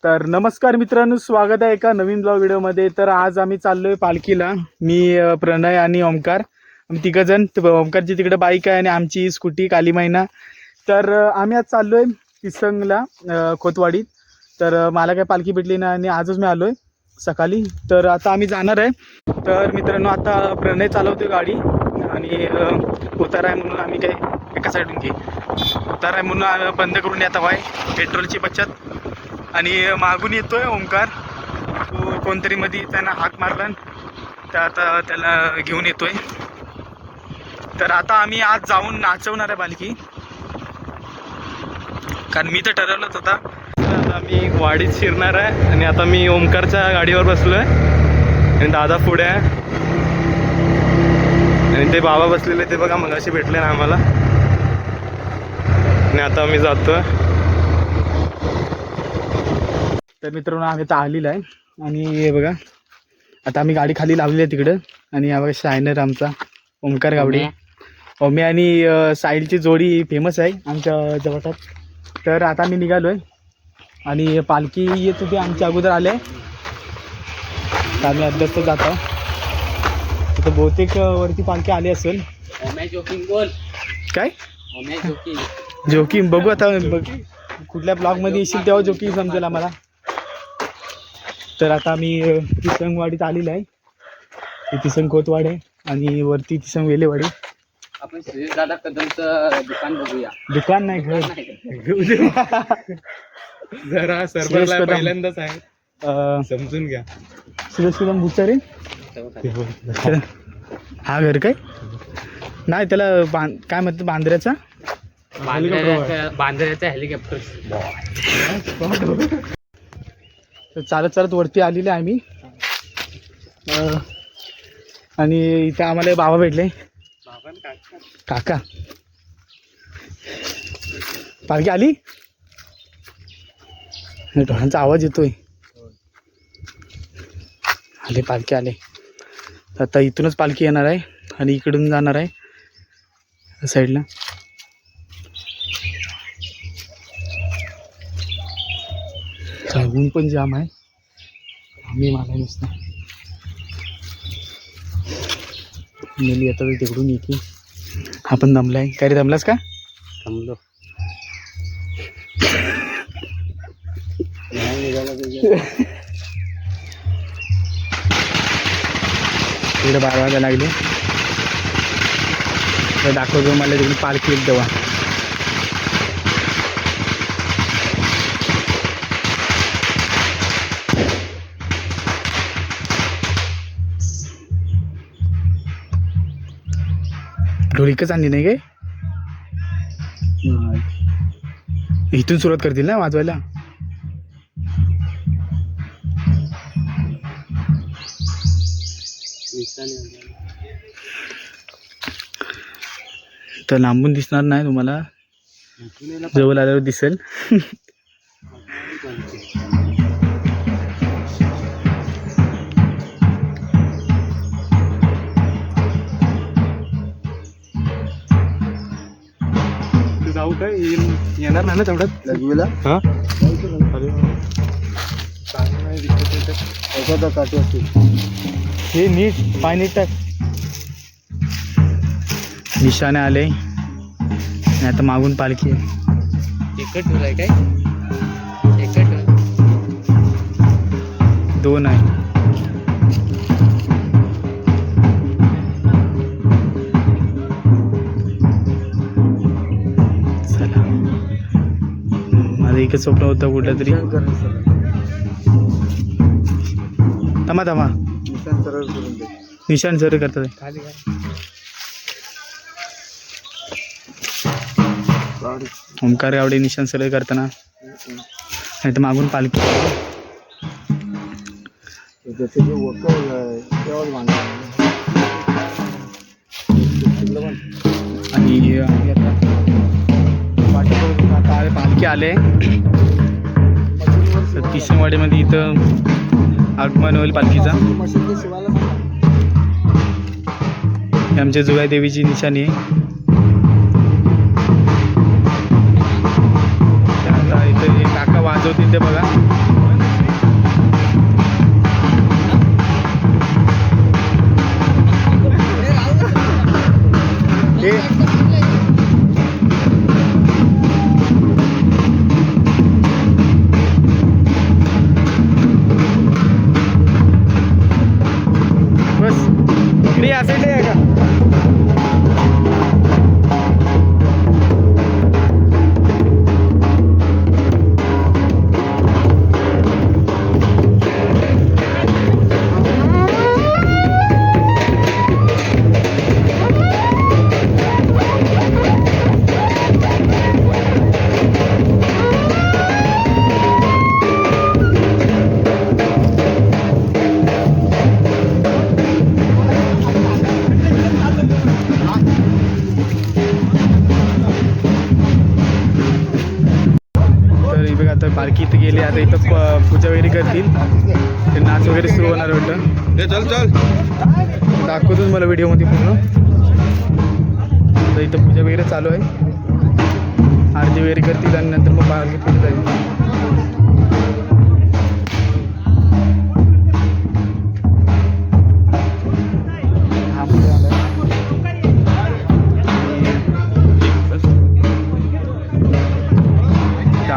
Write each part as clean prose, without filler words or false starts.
तर नमस्कार मित्रांनो, स्वागत आहे एका नवीन ब्लॉग व्हिडिओमध्ये. तर आज आम्ही चाललोय पालखीला. मी प्रणय आणि ओमकार, आम्ही तिघजण. ओमकारची तिकडे बाईक आहे आणि आमची स्कूटी काली मैना. तर आम्ही आज चाललोय तिसंगला, खोतवाडीत. तर मला काय पालखी भेटली नाही आणि आजच मी आलोय सकाळी. तर आता आम्ही जाणार आहे. तर मित्रांनो, आता प्रणय चालवतोय गाडी आणि उतार आहे म्हणून आम्ही काय एका साईडून उतार आहे म्हणून बंद करून येत आहे पेट्रोलची बचत. आणि मागून येतोय ओमकार, तो कोणतरी मध्ये त्यांना हाक मारला तर आता त्याला घेऊन येतोय. तर आता आम्ही आज जाऊन नाचवणार आहे पालखी, कारण मी तर ठरवलंच होता. आता आम्ही वाडीत शिरणार आहे आणि आता मी ओमकारच्या गाडीवर बसलो आहे आणि दादा पुढे आहे आणि ते बाबा बसलेले ते बघा मगाशी भेटले ना आम्हाला. आणि आता आम्ही जातोय. तर मित्रांनो, आम्ही आता आलेला आहे आणि हे बघा आता आम्ही गाडी खाली लावली आहे तिकडं. आणि हा बघा शायनर आमचा ओमकार गावडे, ओमे आणि साहिलची जोडी फेमस आहे आमच्या जवळात. तर आता आम्ही निघालो आहे आणि पालखी येत होती आमच्या अगोदर आले. तर आम्ही अभ्यास जात आहोत. तिथं बहुतेक वरती पालखी आली असेल. काय जोकिंग बघू आता, कुठल्या ब्लॉगमध्ये येशील तेव्हा जोकिंग समजेल आम्हाला. तर आता आम्ही तिसंगवाडीत आलेलं आहे. तिसंग खोतवाड आहे आणि वरती तिसंग वेलेवाडी. आपण दादा कदमचं दुकान बघूया. दुकान नाही, घर जरा सर्व्हरला पहिल्यांदाच आहे, समजून घ्या. सुरेश कदम भुसारे. हा घर काय नाही, त्याला काय म्हणतात बांद्र्याचा हेलिकॉप्टर. तर चालत चालत वरती आलेले आहे आम्ही. आणि इथे आम्हाला बाबा भेटले, काका. पालखी आली, ढोलांचा आवाज येतोय. आले पालखी आले. आता इथूनच पालखी येणार आहे आणि इकडून जाणार आहे साईडला. ऊन पण जाम आहे, आम्ही मला नुसतं नेली. आता तिकडून येते. हा पण दमलाय. काय रे, दमलास का? थांबलो. तिकडे 12 वाजायला लागले. तर दाखवतो मला तिकडून पालखी एक देवा. ढोलिकच आणली नाही काय? इथून सुरुवात करतील ना वाजवायला. तर लांबून दिसणार नाही तुम्हाला, जवळ आल्यावर दिसेल. जाऊ काय येणार नाही ना तेवढ्यात लगवीला. हां काठी असते हे नीट पाय नीट टाक. निशाने आले आणि आता मागून पालखी आहे. एकच टोल आहे काय? एकच दोन आहे. चला, माझं एकच स्वप्न होतं कुठलं तरी. थांबा थांबा, निशाण सरळ करतात. खाली ओमकार गावडे निशाण सरळ करताना नाही तर मागून पालखी. आणि आता पालखी आले. तिसंगवाडीमध्ये इथं आगमन होईल पालखीचा. आमच्या जुगाई देवीची निशाणी आहे. आता इथे काका वाजवतील ते बघा. पालखी इथं गेली. आता इथं पूजा वगैरे करतील. ते नाच वगैरे सुरू होणार वाटतं. चल चल दाखवतोच मला व्हिडिओमध्ये पूर्ण. तर इथं पूजा वगैरे चालू आहे. आरती वगैरे करतील आणि नंतर मग पालखी पुढे जाईल.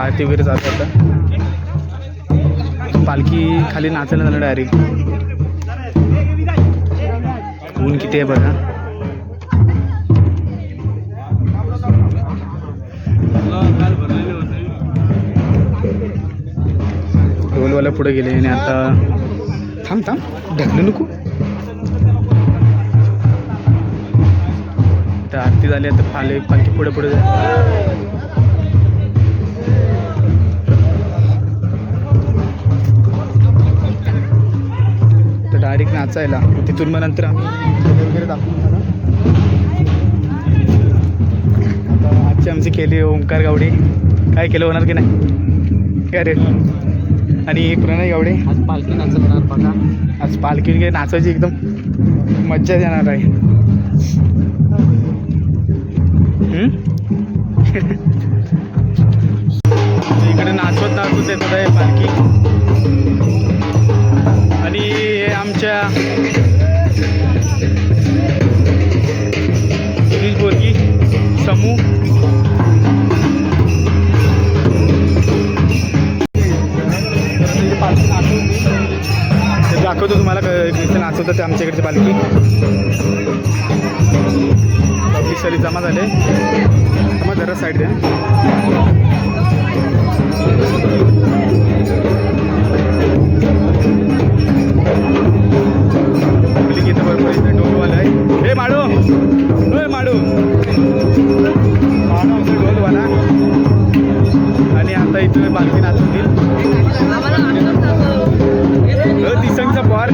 आरती वगैरे चालू आता. पालखी खाली नाचायला झालं डायरेक्ट. ऊन किती आहे बघा. ढोलवाला पुढे गेले आणि आता थांब ढकलू नको. तर आरती झाली आता पालखी पुढे जाईल. डायरेक्ट नाचायला. तिथून मग नंतर आम्ही वगैरे दाखवून आता आजची आमची केली ओंकार गावडे. काय केलं होणार की नाही काय रे. आणि प्रणय गावडे. आज पालखी नाचणार बघा. आज पालखी वगैरे नाचायची एकदम मज्जा येणार आहे. इकडे नाचवत येत आहे पालखी. आणि आमच्या सुनील बोरगी समूह पालखी ते दाखवतो तुम्हाला कसं नाचवतं ते आमच्याकडची पालखी. बाकी सरी जमा झाले. मग जरा साईड द्या. इथं भरपूर इथं ढोलवाला आहे. हे माडू होय माडू आमचा ढोलवाला. आणि आता इथं पालखी नाचतील. दिसंगचा पॉर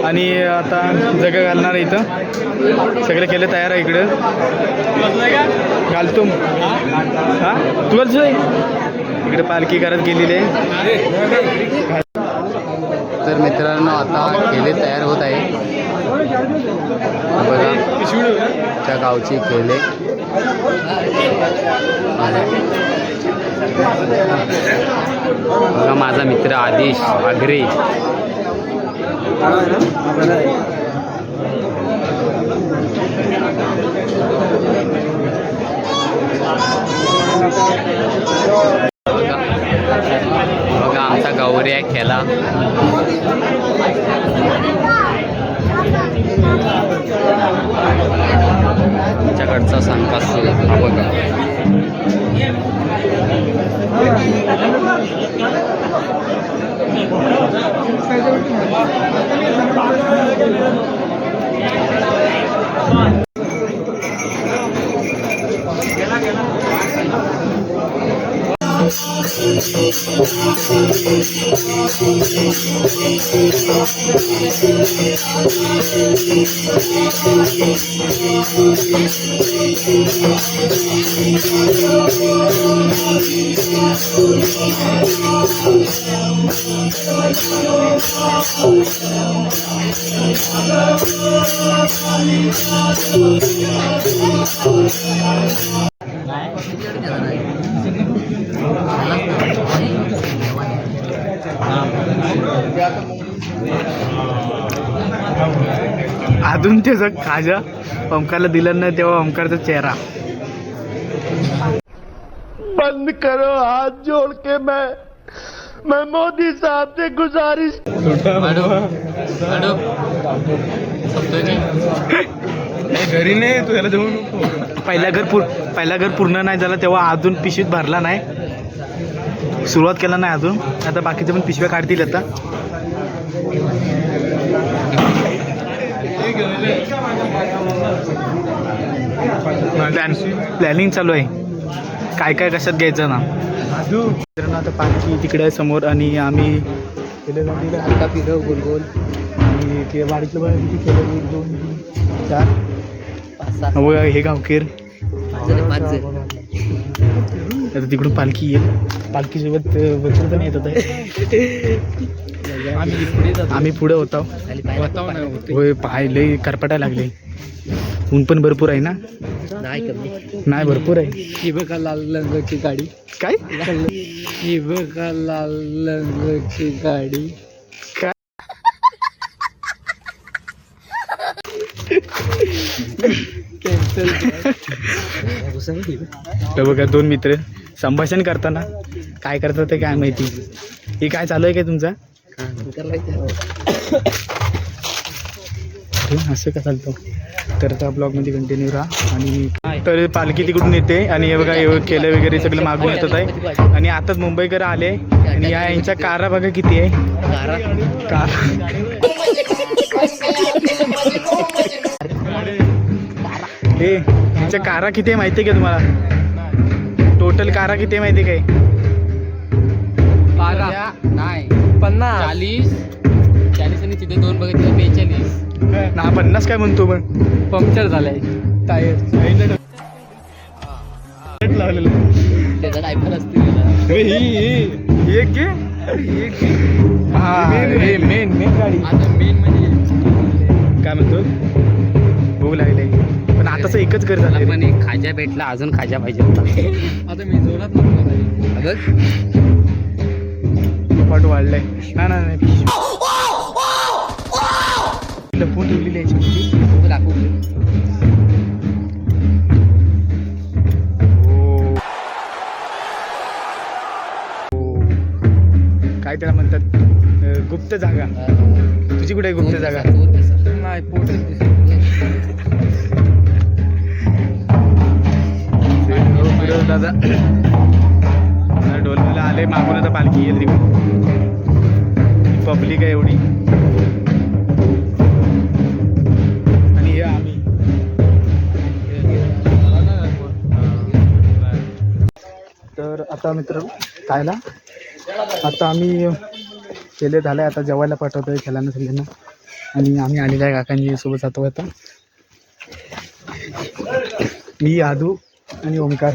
आणि आता जगं घालणार आहे इथं. सगळं केलं तयार आहे इकडं. घालतो हां तू घालतो इकडे पालखी करत गेलेली आहे. तर मित्रांनो आता केले तयार होत आहे बघा. त्या गावची केले बघा माझा मित्र आदेश आगरे. बघा आमचा गौऱ्या खेळा. त्याच्याकडचा सांगकास हा बघा. अजून त्याचा खाजा ओमकारला दिला नाही तेव्हा ओमकारचा चेहरा. बंद करो हाथ जोड़ के मैं मोदी साहब से गुजारिश. घरी नाही तू याला देऊ नको. पहिला घर पूर्ण नाही झाला तेव्हा अजून पिशवीत भरला नाही. सुरुवात केला नाही अजून. आता बाकीचे पण पिशव्या काढतील आता. प्लॅनिंग चालू आहे काय काय कशात घ्यायचं ना. मित्रांनो आता पालखी तिकडे आहे समोर आणि आम्ही गोल गोल आणि ते वाडीतलं बघा किती केलं. 1 2 3 4 बघा हे गावखेर. आता तिकडून पालखी येईल. पालखीसोबत बसून पण येत होतं. आम्ही पुढे होतो. होय पाहिले करपटायला लागले. ऊन पण भरपूर आहे ना. नाही भरपूर आहे. ही बघा लाल रंगाची गाडी. काय ही बघा लाल रंगाची गाडी. काय तर बघा 2 मित्र संभाषण करताना काय करतात ते काय माहिती. हे काय चालू आहे काय तुमचा. असं का चालतं. तर त्या ब्लॉगमध्ये कंटिन्यू राहा. आणि तर पालखी तिकडून येते आणि हे बघा हे केलं वगैरे सगळं मागून येतात आहे. आणि आताच मुंबईकर आले आणि यांच्या कारा बघा किती आहे. कार हे यांच्या कारा किती आहे माहिती आहे का तुम्हाला. टोटल कारा किती आहे माहिती आहे काय. नाही 50 40 आणि तिथे 2 बघितले 42. ना 50 काय म्हणतो मग. पंक्चर झालंय टायर लावलेलं. त्याचा टायफर असतील. मेन गाडी. आता मेन म्हणजे काय म्हणतो भूक लागले पण आताच एकच घर झालं. पण एक खाजा भेटला. अजून खाजा पाहिजे होता. आता मी जोरात बघ पट वाढलाय. नाही लपून ठेवलेली याच्यामध्ये. दाखवू. काय त्याला म्हणतात गुप्त जागा. तुझी कुठे आहे गुप्त जागा. नाही पोट दादा डोलमेला आले मागून. आता पालखी येईल तिकडून. पब्लिक आहे एवढी. आणि हे आम्ही तर आता मित्र खायला आता आम्ही केले झालं. आता जेवायला पाठवतोय खेळांना सगळ्यांना. आणि आम्ही आलेलं आहे काकांजी सोबत जातो. आता मी आदू आणि ओमकार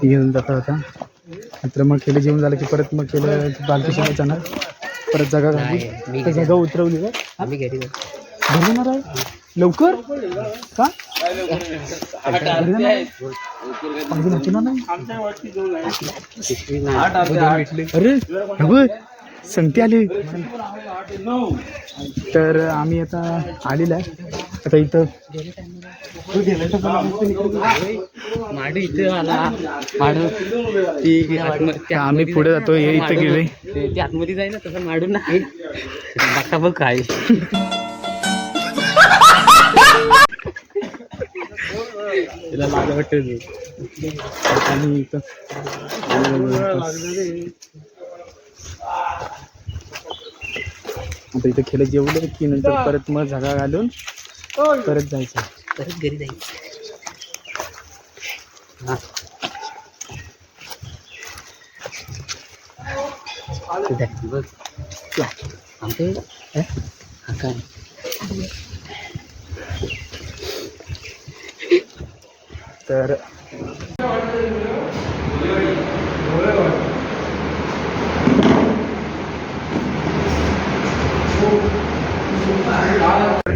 घेऊन जातो. आता नंतर मग केलं जेवण झालं की परत मग केलं पालखी सोबत जाणार. परत जागा घातली जागा उतरवली का आम्ही घरी बनवणार आहे लवकर का. अरे संगती आली. तर आम्ही आता आलेला आहे आता इथं. माडू इथे आला. माडू आम्ही पुढे जातो. हे इथे गेले. ते आतमध्ये जाईल ना तसं माडू नाही. बघा बघ काय तिला लाज वाटते. आणि इथं आता इथं खेळत जेवलं की नंतर परत मग झगा घालून परत जायचं. परत घरी जायचं. काय तर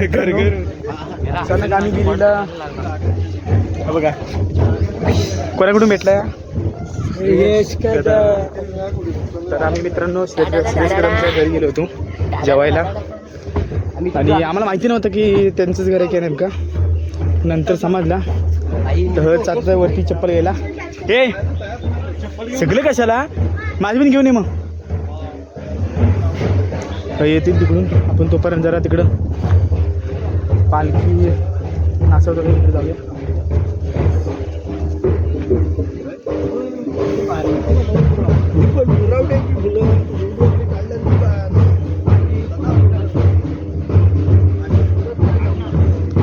घर घर अचानक आम्ही गेलेला. बघा कोणाकडून भेटलाय. तर आम्ही मित्रांनो श्रेयसकरांच्या घरी गेलो होतो जेवायला. आणि आम्हाला माहिती नव्हतं की त्यांचंच घर आहे की नेमका. नंतर समजला. तर चालतं वरती चप्पल घ्यायला. हे सगळे कशाला माझी पण घेऊन ये. मग येतील तिकडून. आपण तोपर्यंत जरा तिकडं पालखी नाचवतो तिकडे जाऊया.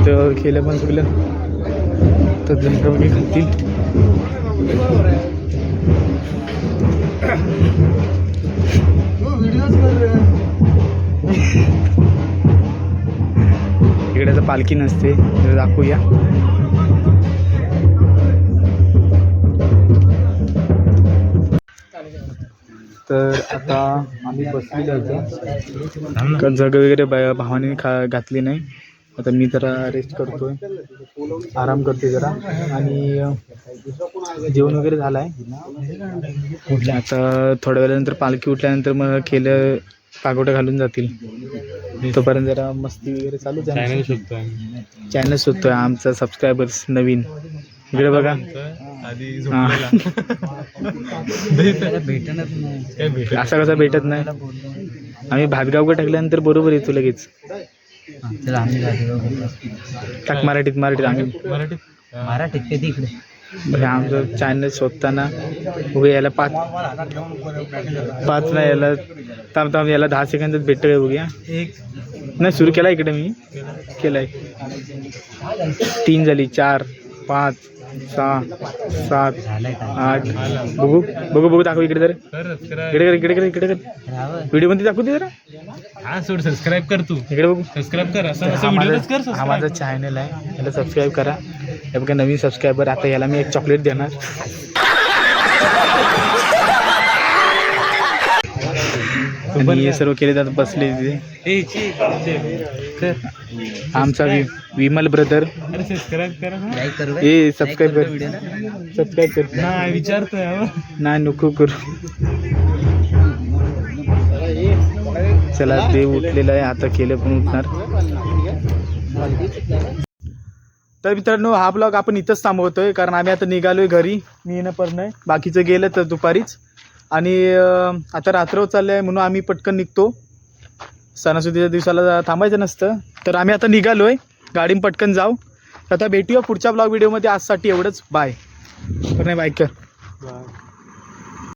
तर खेळ पण चुकलं तर जंगली खातील. इकडे तर पालखी नसते तर दाखवूया. तर आता आम्ही बसलेलो होतो. जग वगैरे भावाने घातली नाही. आता मी जरा रेस्ट करतोय. आराम करतोय जरा. आणि जेवण वगैरे झालं आहे. आता थोड्या वेळानंतर पालखी उठल्यानंतर मग खेळ पागोटं घालून जातील. तोपर्यंत जरा मस्ती वगैरे चालू आहे. चॅनल शोधतोय आमचा सबस्क्रायबर्स नवीन. इकडे बघा. असा कसा भेटत नाही. आम्ही भातगाव टाकल्यानंतर बरोबर येतो लगेच. टाक मराठीत मराठीत कधी इकडे बघा आमचं चॅनल शोधताना बघू याला पाच नाही याला थांब याला 10 सेकंदात भेटतोय. बघूया. नाही सुरू केला इकडे मी केलाय. 3 झाली 4 5 6 7 8 बघू दाखव इकडे. तर इकडे व्हिडिओ मध्ये दाखवते जरा. हा सोड सबस्क्राईब कर. तू इकडे बघू. सबस्क्राईब कर. असं हा माझा चॅनल आहे. याला सबस्क्राईब करा. हे बघा नवीन सबस्क्रायबर. आता याला मी एक चॉकलेट देणार. आणि हे सर्व केले जात बसले तिथे. आमचा विमल ब्रदर. सबस्क्राईब करा. ए सबस्क्राईब कर. नाही विचारतोय. नाही नको करू. चला ते उठलेलं आहे. आता केलं पण उठणार. तर मित्रांनो हा ब्लॉग आपण इथंच थांबवतोय कारण आम्ही आता निघालोय घरी. मी येणं पण नाही. बाकीचं गेलं तर दुपारीच. आणि आता रात्र चाललं आहे म्हणून आम्ही पटकन निघतो. सणासुदीच्या दिवसाला थांबायचं नसतं. तर आम्ही आता निघालोय. गाडीन पटकन जाऊ. आता भेटूया पुढच्या ब्लॉग व्हिडिओमध्ये. आजसाठी एवढंच. बाय. पण नाही बाय कर.